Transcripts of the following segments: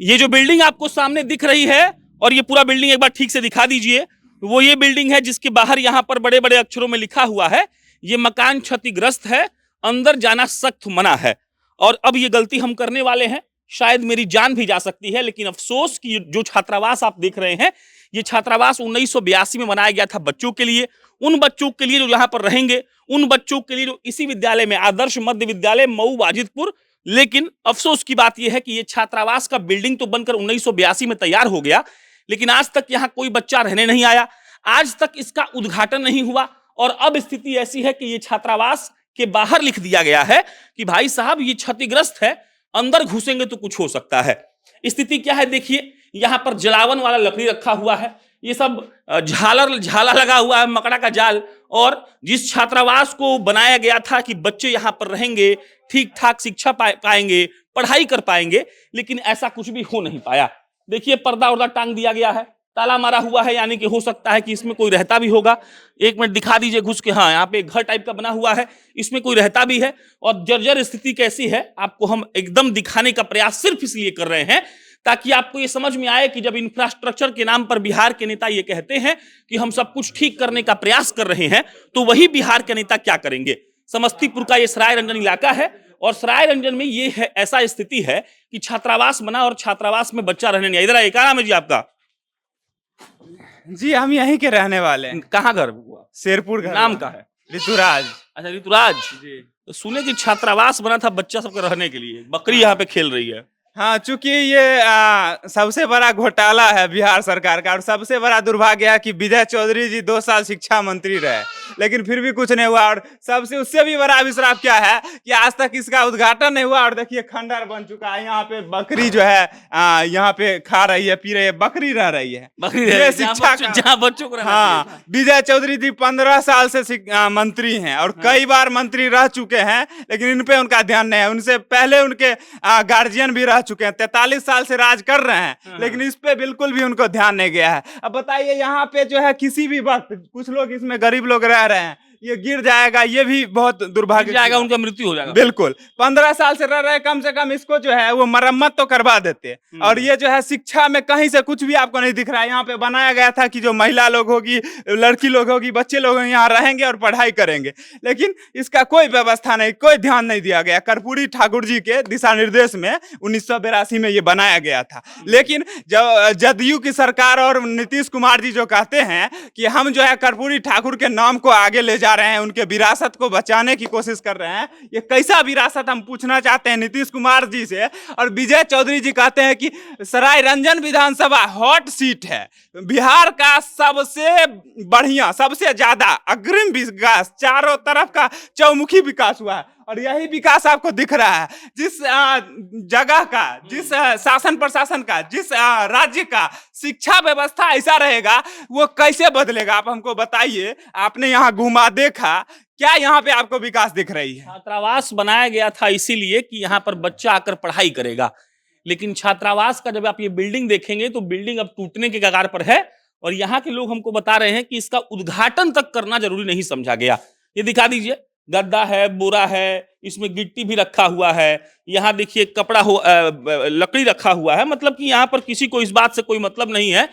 ये जो बिल्डिंग आपको सामने दिख रही है, और ये पूरा बिल्डिंग एक बार ठीक से दिखा दीजिए, वो ये बिल्डिंग है जिसके बाहर यहाँ पर बड़े बड़े अक्षरों में लिखा हुआ है ये मकान क्षतिग्रस्त है, अंदर जाना सख्त मना है। और अब ये गलती हम करने वाले हैं, शायद मेरी जान भी जा सकती है, लेकिन अफसोस कि जो छात्रावास आप देख रहे हैं ये छात्रावास 1982 में बनाया गया था बच्चों के लिए, उन बच्चों के लिए जो यहाँ पर रहेंगे, उन बच्चों के लिए जो इसी विद्यालय में आदर्श मध्य विद्यालय मऊ वाजिदपुर। लेकिन अफसोस की बात यह है कि ये छात्रावास का बिल्डिंग तो बनकर 1982 में तैयार हो गया, लेकिन आज तक यहाँ कोई बच्चा रहने नहीं आया, आज तक इसका उद्घाटन नहीं हुआ। और अब स्थिति ऐसी है कि ये छात्रावास के बाहर लिख दिया गया है कि भाई साहब ये क्षतिग्रस्त है, अंदर घुसेंगे तो कुछ हो सकता है। स्थिति क्या है देखिए, यहाँ पर जलावन वाला लकड़ी रखा हुआ है, ये सब झाला लगा हुआ है, मकड़ा का जाल। और जिस छात्रावास को बनाया गया था कि बच्चे यहाँ पर रहेंगे, ठीक ठाक शिक्षा पाएंगे, पढ़ाई कर पाएंगे, लेकिन ऐसा कुछ भी हो नहीं पाया। देखिए पर्दा उर्दा टांग दिया गया है, ताला मारा हुआ है, यानी कि हो सकता है कि इसमें कोई रहता भी होगा। एक मिनट दिखा दीजिए घुस के, हाँ यहाँ पे घर टाइप का बना हुआ है, इसमें कोई रहता भी है। और जर्जर स्थिति कैसी है आपको हम एकदम दिखाने का प्रयास सिर्फ इसलिए कर रहे हैं ताकि आपको ये समझ में आए कि जब इंफ्रास्ट्रक्चर के नाम पर बिहार के नेता ये कहते हैं कि हम सब कुछ ठीक करने का प्रयास कर रहे हैं, तो वही बिहार के नेता क्या करेंगे। समस्तीपुर का ये सराय रंजन इलाका है, और सराय रंजन में ये है ऐसा स्थिति है कि छात्रावास बना और छात्रावास में बच्चा रहने नहीं। इधर आइए, क्या नाम है जी आपका? जी हम यहीं के रहने वाले हैं। कहाँ घर हुआ? शेरपुर घर। नाम का है? ऋतुराज। अच्छा ऋतुराज जी। तो सुने कि छात्रावास बना था बच्चा सबके रहने के लिए, बकरी यहाँ पे खेल रही है। हाँ, चूंकि ये सबसे बड़ा घोटाला है बिहार सरकार का, और सबसे बड़ा दुर्भाग्य है कि विजय चौधरी जी 2 साल शिक्षा मंत्री रहे, लेकिन फिर भी कुछ नहीं हुआ। और सबसे उससे भी बड़ा अभिश्राप क्या है कि आज तक इसका उद्घाटन नहीं हुआ। और देखिए खंडर बन चुका है, यहाँ पे बकरी जो है यहाँ पे खा रही है, पी रही है, बकरी रह रही है, बकरी ये शिक्षा जहाँ बच्चों को रहना हाँ, चाहिए। विजय चौधरी जी 15 साल से मंत्री हैं, और कई बार मंत्री रह चुके हैं, लेकिन इन पे उनका ध्यान नहीं है। उनसे पहले उनके गार्जियन भी रह चुके हैं, 43 साल से राज कर रहे हैं, लेकिन इस पे बिल्कुल भी उनको ध्यान नहीं गया है। अब बताइए यहाँ पे जो है किसी भी वक्त कुछ लोग इसमें गरीब लोग रह रहे हैं, ये गिर जाएगा, ये भी बहुत दुर्भाग्य जाएगा, उनका मृत्यु हो जाएगा। बिल्कुल 15 साल से रह रहे, कम से कम इसको जो है वो मरम्मत तो करवा देते। और ये जो है शिक्षा में कहीं से कुछ भी आपको नहीं दिख रहा है। यहाँ पे बनाया गया था कि जो महिला लोग होगी, लड़की लोग होगी, बच्चे लोग यहाँ रहेंगे और पढ़ाई करेंगे, लेकिन इसका कोई व्यवस्था नहीं, कोई ध्यान नहीं दिया गया। कर्पूरी ठाकुर जी के दिशा निर्देश में 1982 में ये बनाया गया था। लेकिन जब जदयू की सरकार और नीतीश कुमार जी जो कहते हैं कि हम जो है कर्पूरी ठाकुर के नाम को आगे ले जा रहे हैं, उनके विरासत को बचाने की कोशिश कर रहे हैं, ये कैसा विरासत हम पूछना चाहते हैं नीतीश कुमार जी से। और विजय चौधरी जी कहते हैं कि सराय रंजन विधानसभा हॉट सीट है, बिहार का सबसे बढ़िया, सबसे ज्यादा अग्रिम विकास, चारों तरफ का चौमुखी विकास हुआ है। और यही विकास आपको दिख रहा है। जिस जगह का, जिस शासन प्रशासन का, जिस राज्य का शिक्षा व्यवस्था ऐसा रहेगा, वो कैसे बदलेगा? आप हमको बताइए। आपने यहाँ घुमा देखा, क्या यहाँ पे आपको विकास दिख रही है? छात्रावास बनाया गया था इसीलिए कि यहाँ पर बच्चा आकर पढ़ाई करेगा, लेकिन छात्रावास का जब आप ये बिल्डिंग देखेंगे तो बिल्डिंग अब टूटने के कगार पर है। और यहाँ के लोग हमको बता रहे हैं कि इसका उद्घाटन तक करना जरूरी नहीं समझा गया। ये दिखा दीजिए, गद्दा है, बोरा है, इसमें गिट्टी भी रखा हुआ है, यहाँ देखिए कपड़ा लकड़ी रखा हुआ है। मतलब कि यहाँ पर किसी को इस बात से कोई मतलब नहीं है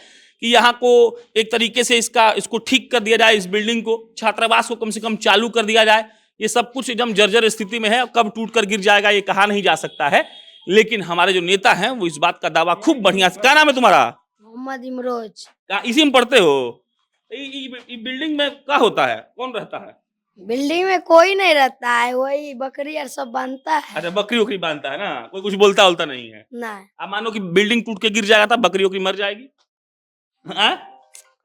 कि यहाँ को एक तरीके से इसको ठीक कर दिया जाए, इस बिल्डिंग को, छात्रावास को कम से कम चालू कर दिया जाए। ये सब कुछ एकदम जर्जर स्थिति में है, कब टूट कर गिर जाएगा ये कहा नहीं जा सकता है। लेकिन हमारे जो नेता हैं वो इस बात का दावा खूब बढ़िया। क्या नाम है तुम्हारा? मोहम्मद इमरोज। इसी में पढ़ते हो? बिल्डिंग में क्या होता है, कौन रहता है? बिल्डिंग में कोई नहीं रहता है, वही बकरी और सब बांधता है। अच्छा, बकरी वकरी बांधता है ना, कोई कुछ बोलता बोलता नहीं है? नहीं। अब मानो कि बिल्डिंग टूट के गिर जाएगा, तब बकरी वकरी मर जाएगी? हाँ?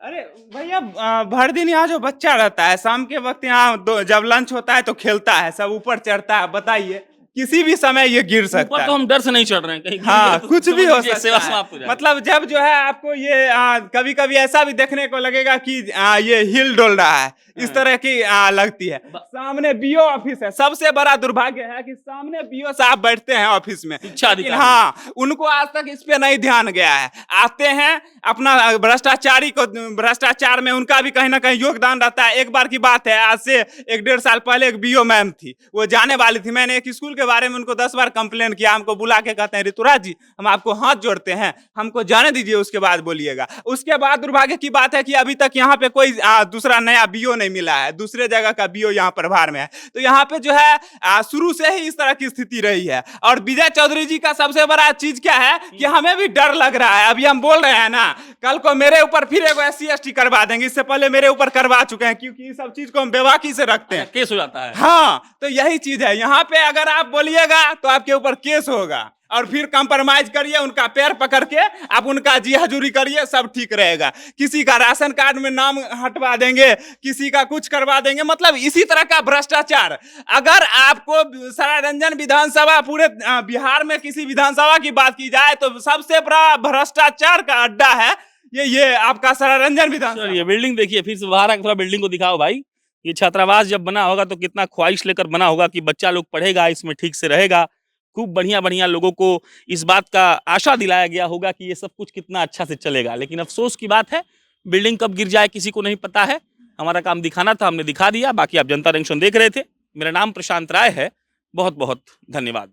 अरे भैया, भर दिन यहाँ जो बच्चा रहता है, शाम के वक्त यहाँ जब लंच होता है तो खेलता है, सब ऊपर चढ़ता है। बताइए, किसी भी समय ये गिर सकता है। तो हम डर से नहीं चढ़ रहे हैं कहीं। हाँ, कुछ भी हो सकता सेवा है। समाप्त हो जाए। मतलब जब जो है आपको ये कभी कभी ऐसा भी देखने को लगेगा कि ये हिल डोल रहा है, इस तरह की लगती है। सामने बीओ ऑफिस है, सबसे बड़ा दुर्भाग्य है कि सामने बीओ साहब बैठते हैं ऑफिस में, लेकिन हाँ, उनको आज तक इस पे नहीं ध्यान गया है। आते हैं अपना भ्रष्टाचार में उनका भी कहीं ना कहीं योगदान रहता है। एक बार की बात है, आज से 1-1.5 साल पहले एक बीओ मैम थी, वो जाने वाली थी, मैंने एक स्कूल के बारे में उनको 10 बार कंप्लेन किया, हमको बुला के कहते हैं ऋतुराज जी हम आपको हाथ जोड़ते हैं, हमको जाने दीजिए, उसके बाद बोलिएगा। उसके बाद दुर्भाग्य की बात है कि अभी तक यहाँ पे कोई दूसरा नया बीओ नहीं मिला है, दूसरे जगह का बीओ यहाँ प्रभार में है। तो यहाँ पे जो है शुरू से ही इस तरह की स्थिति रही है। और विजय चौधरी जी का सबसे बड़ा चीज क्या है कि हमें भी डर लग रहा है। अभी हम बोल रहे हैं ना, कल को मेरे ऊपर फिर एगो SC/ST करवा देंगे, इससे पहले मेरे ऊपर करवा चुके हैं, क्योंकि इस सब चीज को हम बेबाकी से रखते हैं, केस हो जाता है। हाँ, तो यही चीज है। यहाँ पे अगर आप बोलिएगा तो आपके ऊपर केस होगा, और फिर कंप्रोमाइज करिए, उनका पैर पकड़ के आप उनका जी हजूरी करिए, सब ठीक रहेगा। किसी का राशन कार्ड में नाम हटवा देंगे, किसी का कुछ करवा देंगे, मतलब इसी तरह का भ्रष्टाचार। अगर आपको सरायरंजन विधानसभा, पूरे बिहार में किसी विधानसभा की बात की जाए तो सबसे बड़ा भ्रष्टाचार का अड्डा है ये आपका सरायरंजन विधानसभा। ये बिल्डिंग देखिए, फिर से बाहर आकर थोड़ा बिल्डिंग को दिखाओ भाई। ये छात्रावास जब बना होगा तो कितना ख्वाहिश लेकर बना होगा कि बच्चा लोग पढ़ेगा, इसमें ठीक से रहेगा। खूब बढ़िया बढ़िया लोगों को इस बात का आशा दिलाया गया होगा कि ये सब कुछ कितना अच्छा से चलेगा। लेकिन अफसोस की बात है, बिल्डिंग कब गिर जाए किसी को नहीं पता है। हमारा काम दिखाना था, हमने दिखा दिया। बाकी आप जनता जंक्शन देख रहे थे। मेरा नाम प्रशांत राय है। बहुत बहुत धन्यवाद।